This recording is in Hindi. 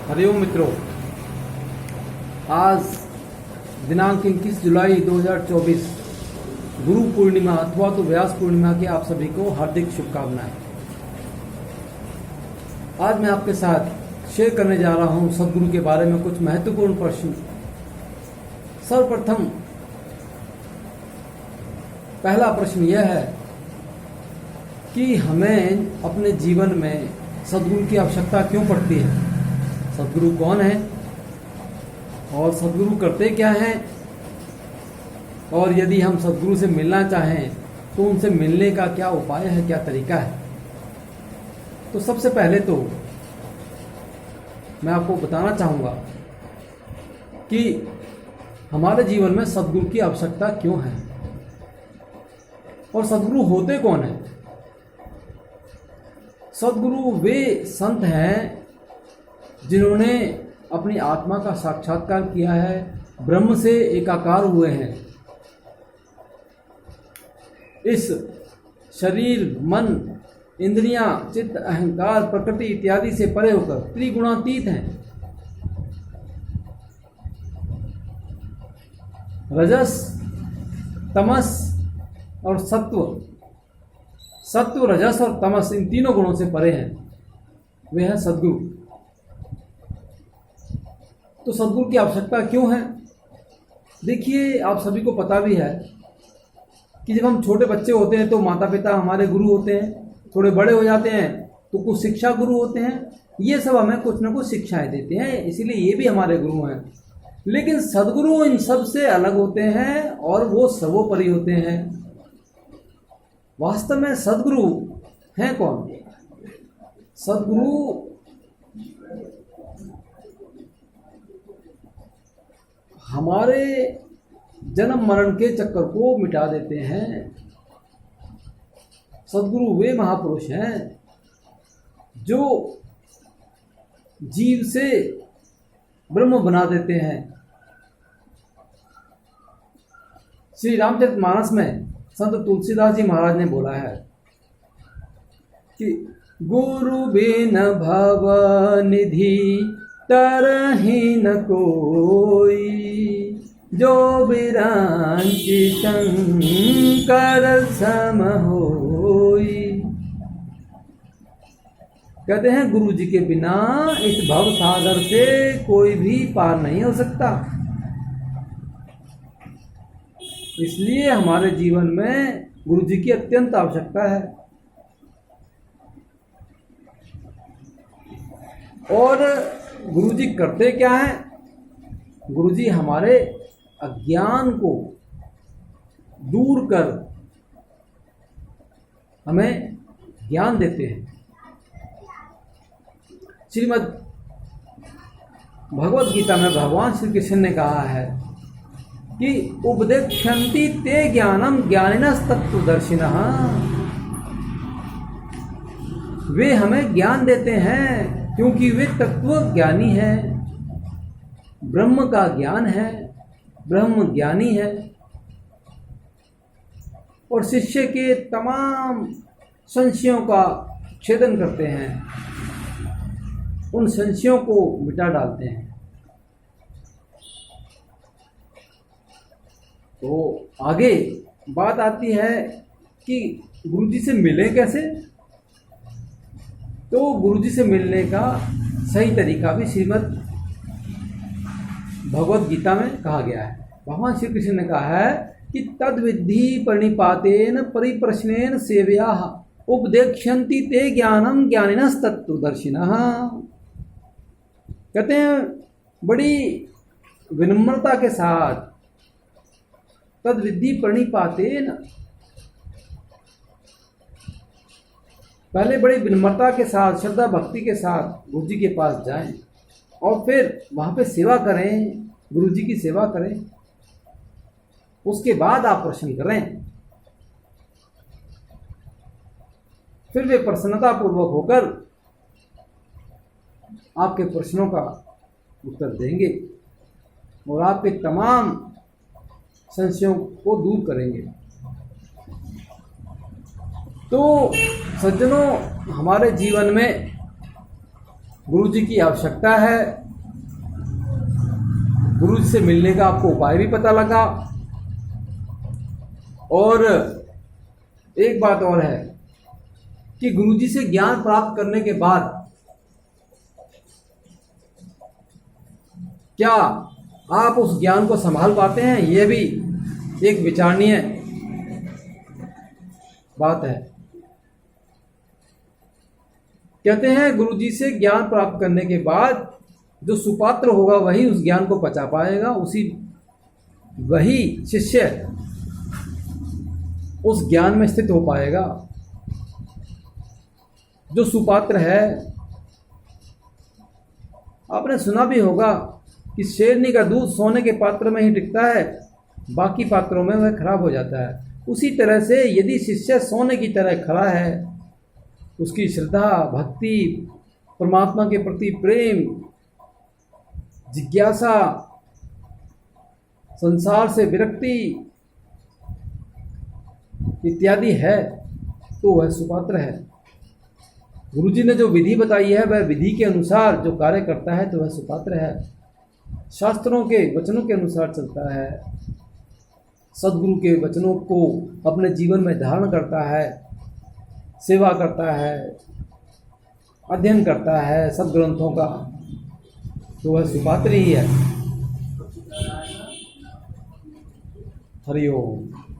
हरिओम मित्रों, आज दिनांक 21 जुलाई 2024 गुरु पूर्णिमा अथवा तो व्यास पूर्णिमा की आप सभी को हार्दिक शुभकामनाएं। आज मैं आपके साथ शेयर करने जा रहा हूं सदगुरु के बारे में कुछ महत्वपूर्ण प्रश्न। सर्वप्रथम पहला प्रश्न यह है कि हमें अपने जीवन में सदगुरु की आवश्यकता क्यों पड़ती है। सदगुरु कौन है और सदगुरु करते क्या हैं, और यदि हम सदगुरु से मिलना चाहें तो उनसे मिलने का क्या उपाय है, क्या तरीका है। तो सबसे पहले तो मैं आपको बताना चाहूँगा कि हमारे जीवन में सदगुरु की आवश्यकता क्यों है और सदगुरु होते कौन हैं। सदगुरु वे संत हैं जिन्होंने अपनी आत्मा का साक्षात्कार किया है, ब्रह्म से एकाकार हुए हैं, इस शरीर, मन, इंद्रियां, चित्त, अहंकार, प्रकृति इत्यादि से परे होकर त्रिगुणातीत हैं। रजस, तमस और सत्व, रजस और तमस, इन तीनों गुणों से परे हैं, वे हैं सदगुरु। तो सदगुरु की आवश्यकता क्यों है। देखिए, आप सभी को पता भी है कि जब हम छोटे बच्चे होते हैं तो माता पिता हमारे गुरु होते हैं, थोड़े बड़े हो जाते हैं तो कुछ शिक्षा गुरु होते हैं, ये सब हमें कुछ ना कुछ शिक्षाएं देते हैं, इसीलिए ये भी हमारे गुरु हैं। लेकिन सदगुरु इन सब से अलग होते हैं और वो सर्वोपरि होते हैं। वास्तव में सदगुरु हैं कौन। सदगुरु हमारे जन्म मरण के चक्कर को मिटा देते हैं। सदगुरु वे महापुरुष हैं जो जीव से ब्रह्म बना देते हैं। श्री रामचरितमानस में संत तुलसीदास जी महाराज ने बोला है कि गुरु बिन भव निधि तरहि न कोई, जो बिरांचि शंकर सम होई। कहते हैं गुरु जी के बिना इस भव सागर से कोई भी पार नहीं हो सकता। इसलिए हमारे जीवन में गुरु जी की अत्यंत आवश्यकता है। और गुरु जी करते क्या हैं। गुरु जी हमारे अज्ञान को दूर कर हमें ज्ञान देते हैं। श्रीमद् भगवत गीता में भगवान श्री कृष्ण ने कहा है कि उपदेक्षन्ति ते ज्ञानम ज्ञानिनः तत्त्वदर्शिनः। वे हमें ज्ञान देते हैं क्योंकि वे तत्व ज्ञानी हैं, ब्रह्म का ज्ञान है, ब्रह्म ज्ञानी है। और शिष्य के तमाम संशयों का छेदन करते हैं, उन संशयों को मिटा डालते हैं। तो आगे बात आती है कि गुरुजी से मिले कैसे। तो गुरुजी से मिलने का सही तरीका भी श्रीमद् भगवत गीता में कहा गया है। भगवान श्री कृष्ण ने कहा है कि तद्विद्धि प्रणिपातेन परिप्रश्नेन सेव्या उपदेक्ष्यन्ति ते ज्ञानम ज्ञानिनः तत्त्वदर्शिनः। कहते हैं बड़ी विनम्रता के साथ तद्विद्धि प्रणिपातेन, पहले बड़ी विनम्रता के साथ, श्रद्धा भक्ति के साथ गुरु जी के पास जाएं और फिर वहाँ पे सेवा करें, गुरु जी की सेवा करें। उसके बाद आप प्रश्न करें, फिर वे प्रसन्नता पूर्वक होकर आपके प्रश्नों का उत्तर देंगे और आपके तमाम संशयों को दूर करेंगे। तो सज्जनों, हमारे जीवन में गुरु जी की आवश्यकता है, गुरु जी से मिलने का आपको उपाय भी पता लगा। और एक बात और है कि गुरु जी से ज्ञान प्राप्त करने के बाद क्या आप उस ज्ञान को संभाल पाते हैं, यह भी एक विचारणीय बात है। कहते हैं गुरु जी से ज्ञान प्राप्त करने के बाद जो सुपात्र होगा वही उस ज्ञान को पचा पाएगा, वही शिष्य उस ज्ञान में स्थित हो पाएगा। जो सुपात्र है, आपने सुना भी होगा कि शेरनी का दूध सोने के पात्र में ही टिकता है, बाकी पात्रों में वह खराब हो जाता है। उसी तरह से यदि शिष्य सोने की तरह खड़ा है, उसकी श्रद्धा, भक्ति, परमात्मा के प्रति प्रेम, जिज्ञासा, संसार से विरक्ति इत्यादि है, तो वह सुपात्र है। गुरुजी ने जो विधि बताई है वह विधि के अनुसार जो कार्य करता है तो वह सुपात्र है। शास्त्रों के वचनों के अनुसार चलता है, सदगुरु के वचनों को अपने जीवन में धारण करता है, सेवा करता है, अध्ययन करता है सदग्रंथों का, तो वह सुपात्र ही है। हरि ओम।